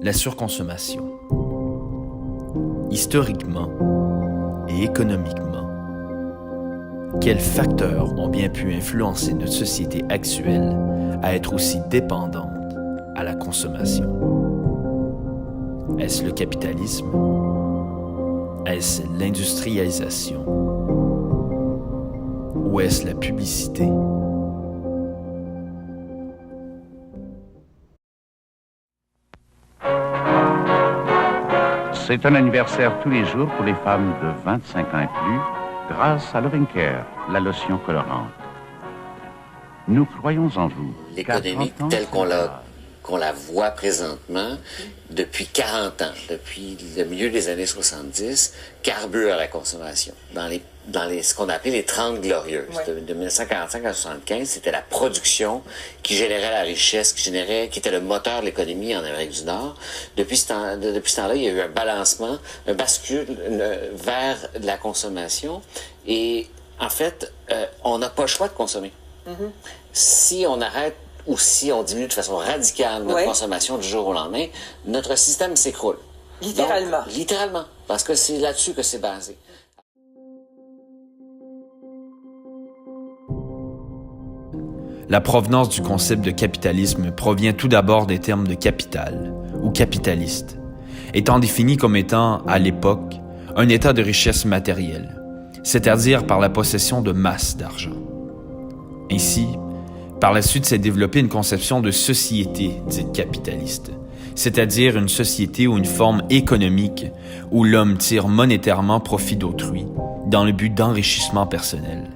la surconsommation. Historiquement et économiquement, quels facteurs ont bien pu influencer notre société actuelle à être aussi dépendante à la consommation? Est-ce le capitalisme? Est-ce l'industrialisation? Ou est-ce la publicité? C'est un anniversaire tous les jours pour les femmes de 25 ans et plus, grâce à Loving Care, la lotion colorante. Nous croyons en vous. L'économie telle qu'on la voit présentement, depuis 40 ans, depuis le milieu des années 70, carbure à la consommation. Dans ce qu'on appelait les 30 glorieuses. Ouais. De 1945 à 1975, c'était la production qui générait la richesse, qui était le moteur de l'économie en Amérique du Nord. Depuis ce temps-là, il y a eu un balancement, un bascule vers la consommation. Et en fait, on n'a pas le choix de consommer. Mm-hmm. Si on arrête ou si on diminue de façon radicale notre consommation du jour au lendemain, notre système s'écroule. Littéralement. Donc, littéralement, parce que c'est là-dessus que c'est basé. La provenance du concept de capitalisme provient tout d'abord des termes de capital, ou capitaliste, étant défini comme étant, à l'époque, un état de richesse matérielle, c'est-à-dire par la possession de masse d'argent. Ainsi, par la suite s'est développée une conception de société dite capitaliste, c'est-à-dire une société ou une forme économique où l'homme tire monétairement profit d'autrui dans le but d'enrichissement personnel.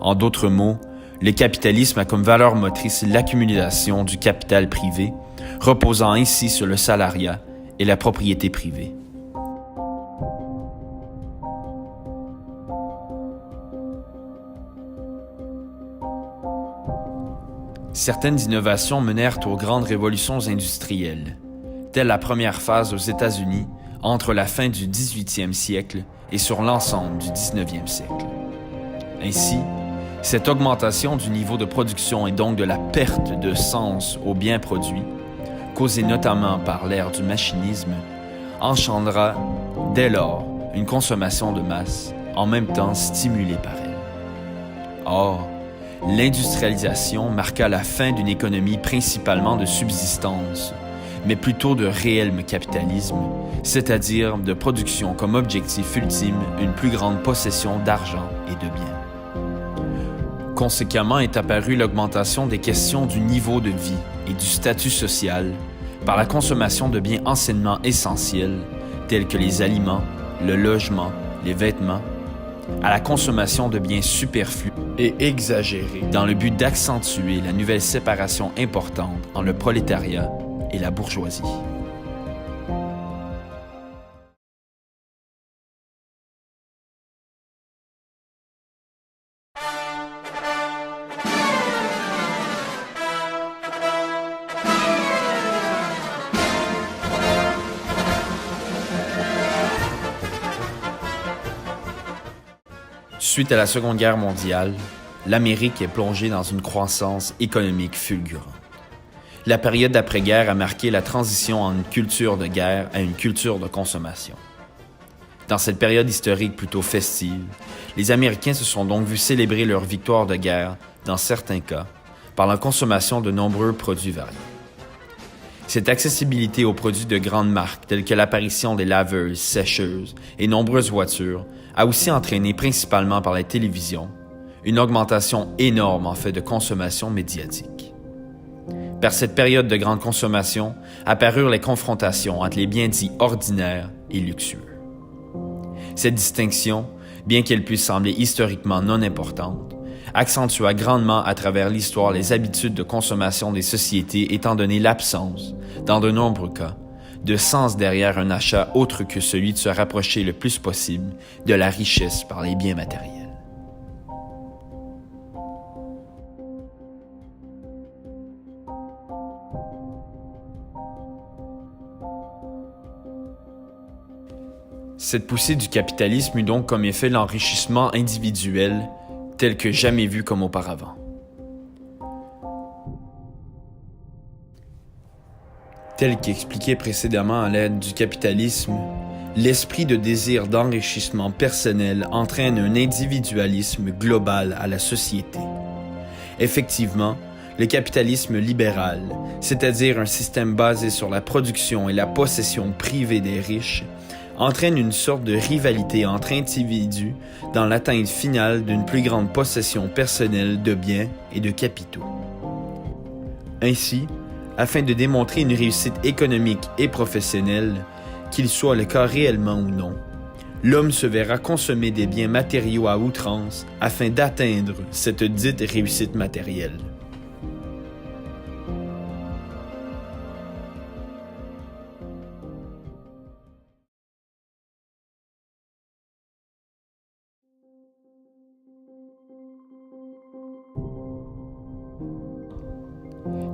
En d'autres mots, le capitalisme a comme valeur motrice l'accumulation du capital privé, reposant ainsi sur le salariat et la propriété privée. Certaines innovations menèrent aux grandes révolutions industrielles, telle la première phase aux États-Unis entre la fin du 18e siècle et sur l'ensemble du 19e siècle. Ainsi, cette augmentation du niveau de production et donc de la perte de sens aux biens produits, causée notamment par l'ère du machinisme, engendra dès lors une consommation de masse, en même temps stimulée par elle. Or, l'industrialisation marqua la fin d'une économie principalement de subsistance, mais plutôt de réel capitalisme, c'est-à-dire de production comme objectif ultime une plus grande possession d'argent et de biens. Conséquemment est apparue l'augmentation des questions du niveau de vie et du statut social par la consommation de biens anciennement essentiels tels que les aliments, le logement, les vêtements, à la consommation de biens superflus et exagérés dans le but d'accentuer la nouvelle séparation importante entre le prolétariat et la bourgeoisie. Suite à la Seconde Guerre mondiale, l'Amérique est plongée dans une croissance économique fulgurante. La période d'après-guerre a marqué la transition en une culture de guerre à une culture de consommation. Dans cette période historique plutôt festive, les Américains se sont donc vus célébrer leur victoire de guerre, dans certains cas, par la consommation de nombreux produits variés. Cette accessibilité aux produits de grandes marques telles que l'apparition des laveuses, sécheuses et nombreuses voitures a aussi entraîné, principalement par la télévision, une augmentation énorme en fait de consommation médiatique. Par cette période de grande consommation apparurent les confrontations entre les biens dits ordinaires et luxueux. Cette distinction, bien qu'elle puisse sembler historiquement non importante, accentua grandement à travers l'histoire les habitudes de consommation des sociétés étant donné l'absence, dans de nombreux cas, de sens derrière un achat autre que celui de se rapprocher le plus possible de la richesse par les biens matériels. Cette poussée du capitalisme eut donc comme effet l'enrichissement individuel tel que jamais vu comme auparavant. Tel qu'expliqué précédemment à l'aide du capitalisme, l'esprit de désir d'enrichissement personnel entraîne un individualisme global à la société. Effectivement, le capitalisme libéral, c'est-à-dire un système basé sur la production et la possession privée des riches, entraîne une sorte de rivalité entre individus dans l'atteinte finale d'une plus grande possession personnelle de biens et de capitaux. Ainsi, afin de démontrer une réussite économique et professionnelle, qu'il soit le cas réellement ou non, l'homme se verra consommer des biens matériaux à outrance afin d'atteindre cette dite réussite matérielle.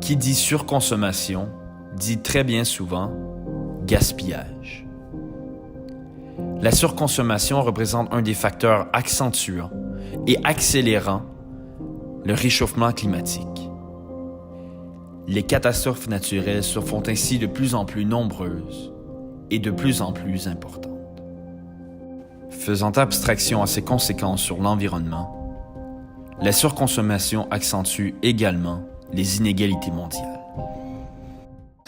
Qui dit surconsommation, dit très bien souvent gaspillage. La surconsommation représente un des facteurs accentuant et accélérant le réchauffement climatique. Les catastrophes naturelles se font ainsi de plus en plus nombreuses et de plus en plus importantes. Faisant abstraction à ses conséquences sur l'environnement, la surconsommation accentue également les inégalités mondiales.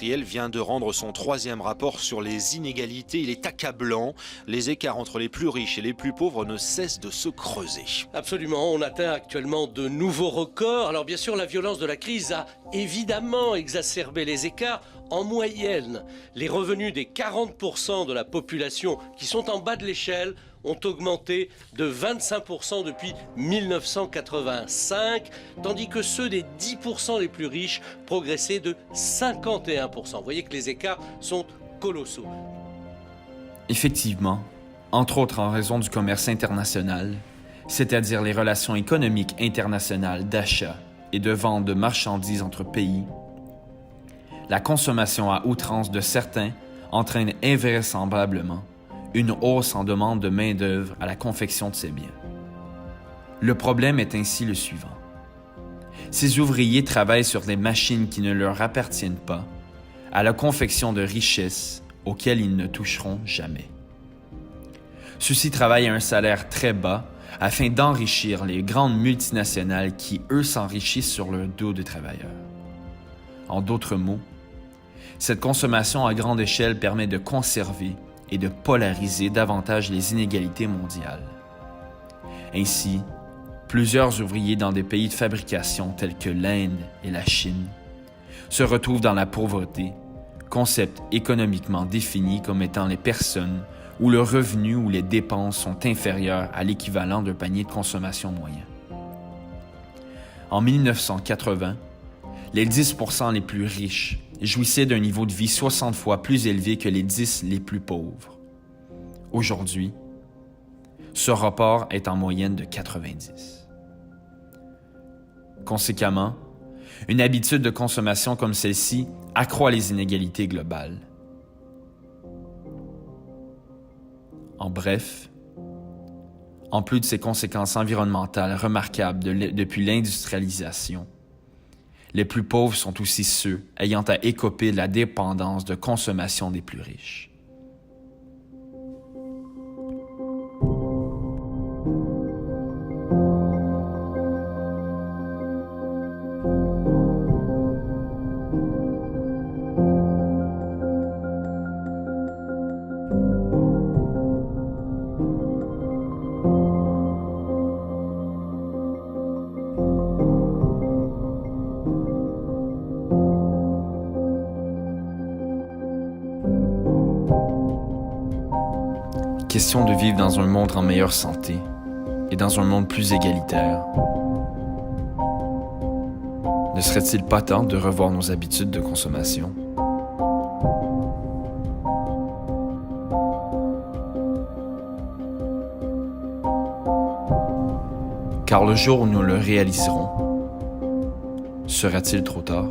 Vient de rendre son 3e rapport sur les inégalités. Il est accablant. Les écarts entre les plus riches et les plus pauvres ne cessent de se creuser. Absolument, on atteint actuellement de nouveaux records. Alors bien sûr, la violence de la crise a évidemment exacerbé les écarts. En moyenne, les revenus des 40% de la population qui sont en bas de l'échelle ont augmenté de 25% depuis 1985, tandis que ceux des 10% les plus riches progressaient de 51%. Vous voyez que les écarts sont colossaux. Effectivement, entre autres en raison du commerce international, c'est-à-dire les relations économiques internationales d'achat et de vente de marchandises entre pays, la consommation à outrance de certains entraîne invraisemblablement une hausse en demande de main-d'œuvre à la confection de ces biens. Le problème est ainsi le suivant. Ces ouvriers travaillent sur des machines qui ne leur appartiennent pas, à la confection de richesses auxquelles ils ne toucheront jamais. Ceux-ci travaillent à un salaire très bas afin d'enrichir les grandes multinationales qui, eux, s'enrichissent sur le dos des travailleurs. En d'autres mots, cette consommation à grande échelle permet de conserver et de polariser davantage les inégalités mondiales. Ainsi, plusieurs ouvriers dans des pays de fabrication tels que l'Inde et la Chine se retrouvent dans la pauvreté, concept économiquement défini comme étant les personnes où le revenu ou les dépenses sont inférieures à l'équivalent d'un panier de consommation moyen. En 1980, les 10% les plus riches jouissaient d'un niveau de vie 60 fois plus élevé que les 10 les plus pauvres. Aujourd'hui, ce rapport est en moyenne de 90. Conséquemment, une habitude de consommation comme celle-ci accroît les inégalités globales. En bref, en plus de ses conséquences environnementales remarquables depuis l'industrialisation, les plus pauvres sont aussi ceux ayant à écoper de la dépendance de consommation des plus riches. Question de vivre dans un monde en meilleure santé et dans un monde plus égalitaire. Ne serait-il pas temps de revoir nos habitudes de consommation? Car le jour où nous le réaliserons, sera-t-il trop tard?